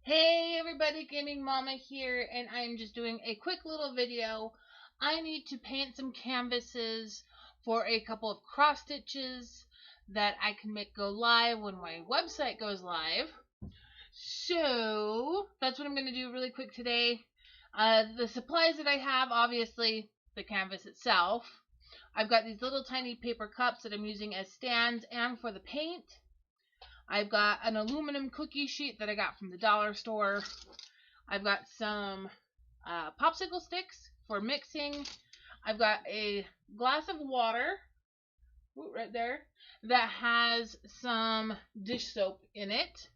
Hey everybody, Gaming Mama here, and I'm just doing a quick little video. I need to paint some canvases for a couple of cross stitches that I can make go live when my website goes live. So that's what I'm going to do really quick today. The supplies that I have, obviously the canvas itself. I've got these little tiny paper cups that I'm using as stands and for the paint. I've got an aluminum cookie sheet that I got from the dollar store. I've got some popsicle sticks for mixing. I've got a glass of water, right there, that has some dish soap in it.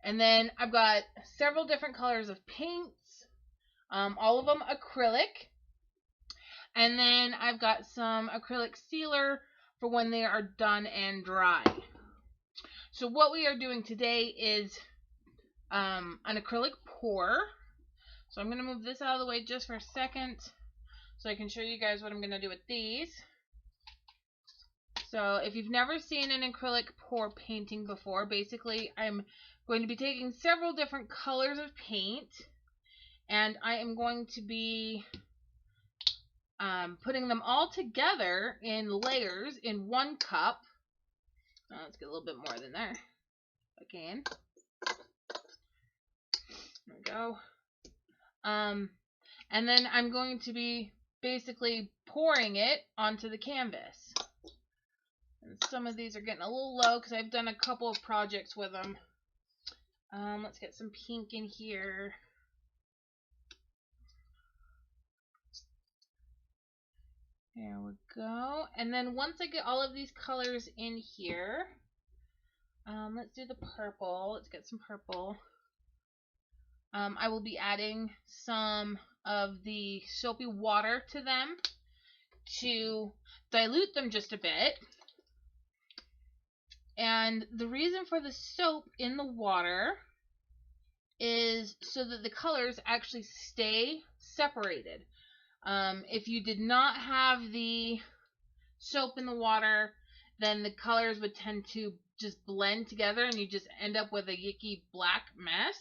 And then I've got several different colors of paints, all of them acrylic. And then I've got some acrylic sealer for when they are done and dry. So what we are doing today is an acrylic pour. So I'm going to move this out of the way just for a second so I can show you guys what I'm going to do with these. So if you've never seen an acrylic pour painting before, basically I'm going to be taking several different colors of paint and I am going to be putting them all together in layers in one cup. Let's get a little bit more than there if I can. There we go. And then I'm going to be basically pouring it onto the canvas. And some of these are getting a little low because I've done a couple of projects with them. Let's get some pink in here. There we go. And then once I get all of these colors in here, let's do the purple. Let's get some purple. I will be adding some of the soapy water to them to dilute them just a bit. And the reason for the soap in the water is so that the colors actually stay separated. If you did not have the soap in the water, then the colors would tend to just blend together and you just end up with a yicky black mess.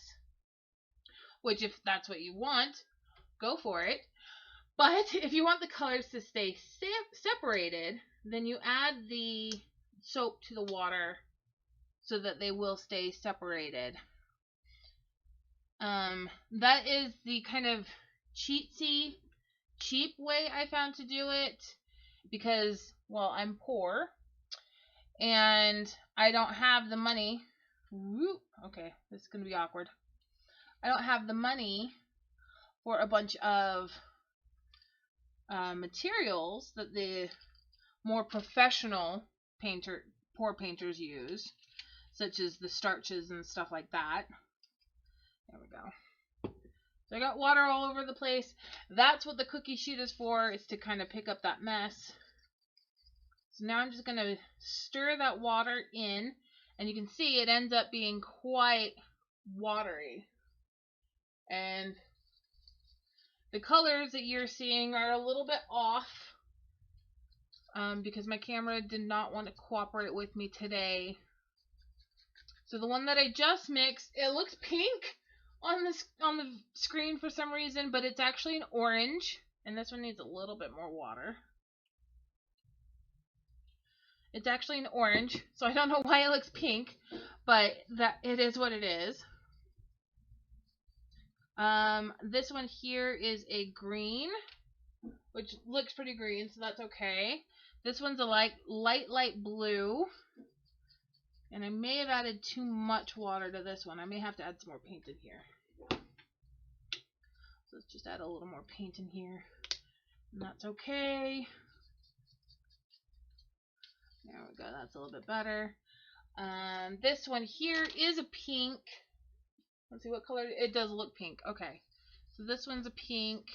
Which, if that's what you want, go for it. But if you want the colors to stay separated, then you add the soap to the water so that they will stay separated. That is the kind of cheap way I found to do it because, well, I'm poor and I don't have the money. Whoop, okay, this is going to be awkward. I don't have the money for a bunch of materials that the more professional pour painters use, such as the starches and stuff like that. There we go. So I got water all over the place. That's what the cookie sheet is for, is to kind of pick up that mess. So now I'm just going to stir that water in, and you can see it ends up being quite watery. And the colors that you're seeing are a little bit off because my camera did not want to cooperate with me today. So the one that I just mixed, it looks pink on the screen for some reason, but it's actually an orange, and this one needs a little bit more water. It's actually an orange, so I don't know why it looks pink, but that it is what it is. This one here is a green, which looks pretty green, so that's okay. This one's a light blue, and I may have added too much water to this one. I may have to add some more paint in here. So let's just add a little more paint in here, and that's okay. There we go, that's a little bit better. This one here is a pink. Let's see what color. It does look pink. Okay, so this one's a pink.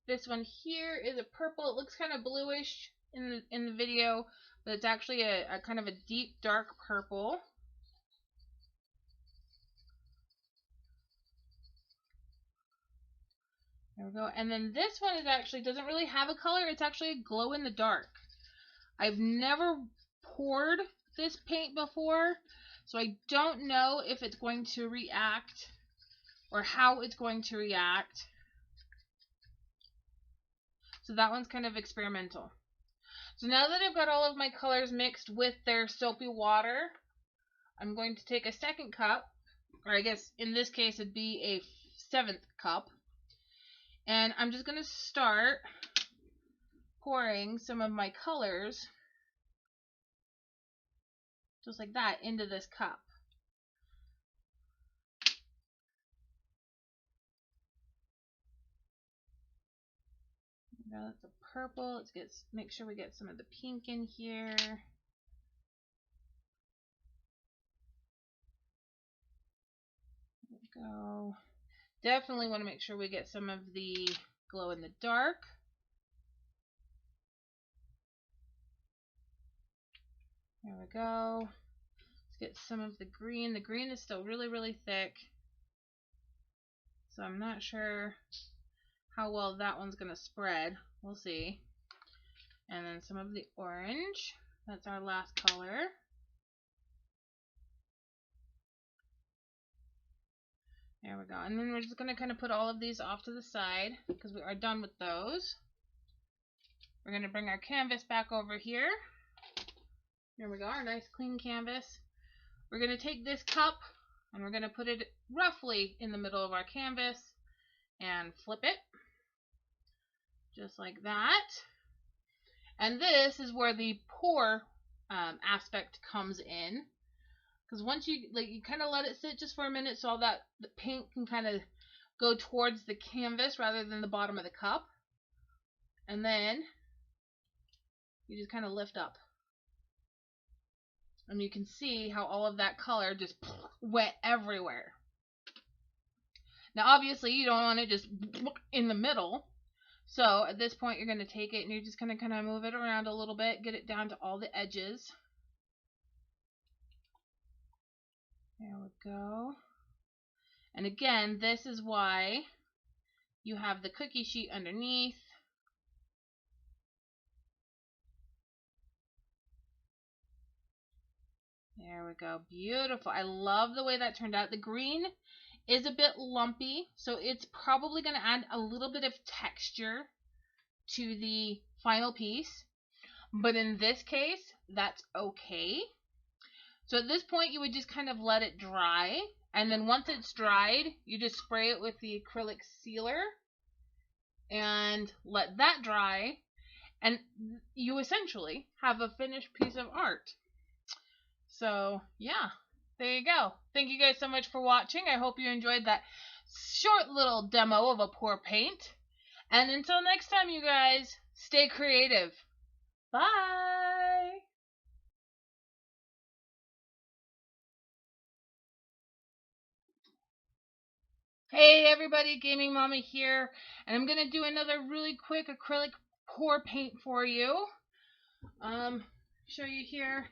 This one here is a purple. It looks kind of bluish in the video, but it's actually a kind of a deep dark purple. There we go. And then this one is actually doesn't really have a color. It's actually a glow in the dark. I've never poured this paint before, so I don't know if it's going to react or how it's going to react. So that one's kind of experimental. So now that I've got all of my colors mixed with their soapy water, I'm going to take a second cup, or I guess in this case it'd be a 7th cup, and I'm just going to start pouring some of my colors just like that into this cup. Now that's a purple. Let's make sure we get some of the pink in here. There we go. Definitely want to make sure we get some of the glow in the dark. There we go. Let's get some of the green. The green is still really, really thick, so I'm not sure how well that one's going to spread. We'll see. And then some of the orange. That's our last color. There we go. And then we're just going to kind of put all of these off to the side because we are done with those. We're going to bring our canvas back over here. Here we go, our nice clean canvas. We're going to take this cup and we're going to put it roughly in the middle of our canvas and flip it. Just like that. And this is where the pour aspect comes in. Because once you kind of let it sit just for a minute so all that the paint can kind of go towards the canvas rather than the bottom of the cup. And then you just kind of lift up. And you can see how all of that color just went everywhere. Now obviously you don't want it just in the middle. So at this point you're going to take it and you're just going to kind of move it around a little bit, get it down to all the edges. There we go. And again, this is why you have the cookie sheet underneath. There we go. Beautiful. I love the way that turned out. The green is a bit lumpy, so it's probably going to add a little bit of texture to the final piece. But in this case, that's okay. So at this point, you would just kind of let it dry. And then once it's dried, you just spray it with the acrylic sealer and let that dry. And you essentially have a finished piece of art. So, yeah, there you go. Thank you guys so much for watching. I hope you enjoyed that short little demo of a pour paint. And until next time, you guys, stay creative. Bye! Hey everybody, Gaming Mama here, and I'm going to do another really quick acrylic pour paint for you. Show you here.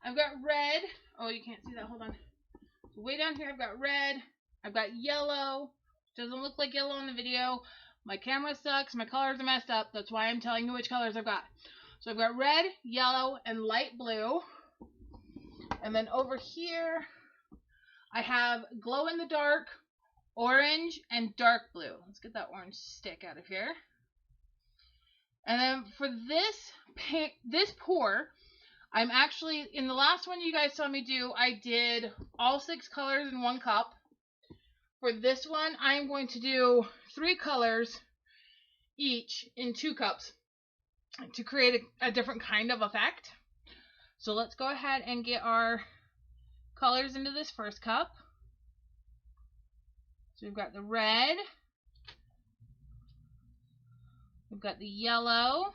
I've got red. Oh, you can't see that. Hold on. Way down here I've got red. I've got yellow. Doesn't look like yellow in the video. My camera sucks. My colors are messed up. That's why I'm telling you which colors I've got. So I've got red, yellow, and light blue. And then over here I have glow in the dark, orange, and dark blue. Let's get that orange stick out of here. And then for this pour, I'm actually, in the last one you guys saw me do, I did all 6 colors in 1 cup. For this one, I'm going to do 3 colors each in 2 cups to create a different kind of effect. So let's go ahead and get our colors into this first cup. So we've got the red, we've got the yellow,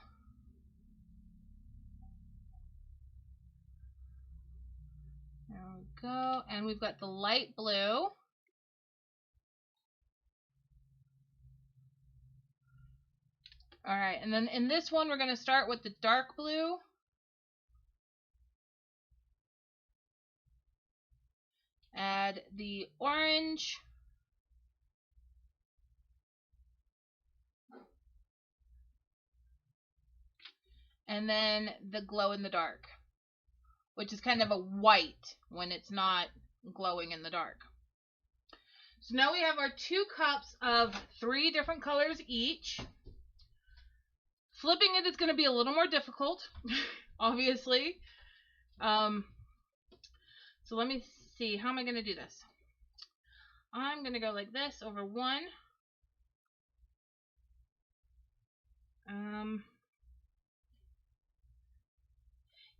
there we go, and we've got the light blue. Alright, and then in this one we're going to start with the dark blue. Add the orange. and then the glow in the dark, which is kind of a white when it's not glowing in the dark. So now we have our 2 cups of 3 different colors each. Flipping it is going to be a little more difficult, obviously. So let me see, how am I going to do this? I'm going to go like this over 1.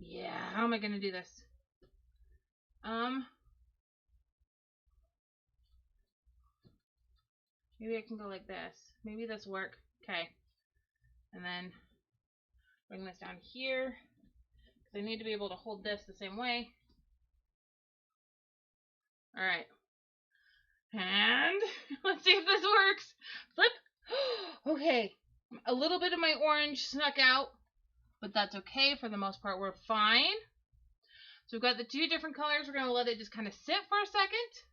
Yeah, how am I going to do this? Maybe I can go like this. Maybe this work. Okay. And then bring this down here, because I need to be able to hold this the same way. All right. And let's see if this works. Flip. Okay. A little bit of my orange snuck out, but that's okay. For the most part, we're fine. So we've got the 2 different colors. We're going to let it just kind of sit for a second.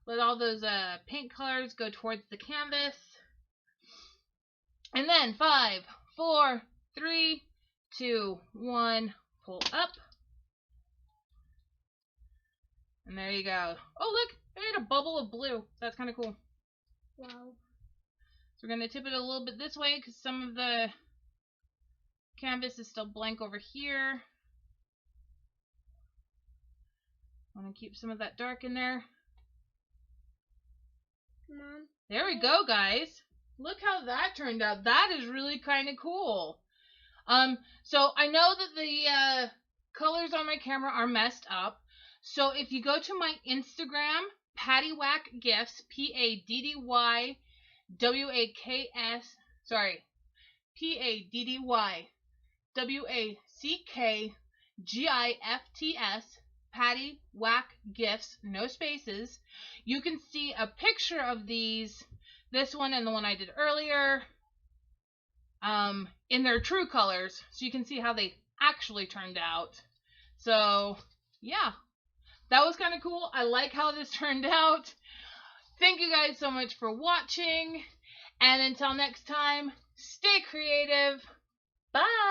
Let all those paint colors go towards the canvas. And then 5, 4, 3, 2, 1, pull up. And there you go. Oh, look, I made a bubble of blue. That's kind of cool. Wow. So we're going to tip it a little bit this way because some of the canvas is still blank over here. I want to keep some of that dark in there. Mom. There we go, guys. Look how that turned out. That is really kind of cool. So I know that the colors on my camera are messed up. So if you go to my Instagram, Paddywhack Gifts, PADDYWAKS, sorry, PADDYWACKGIFTS, Paddywhack Gifts, no spaces. You can see a picture of these, this one and the one I did earlier, in their true colors, so you can see how they actually turned out. So yeah, that was kind of cool. I like how this turned out. Thank you guys so much for watching, and until next time, stay creative. Bye.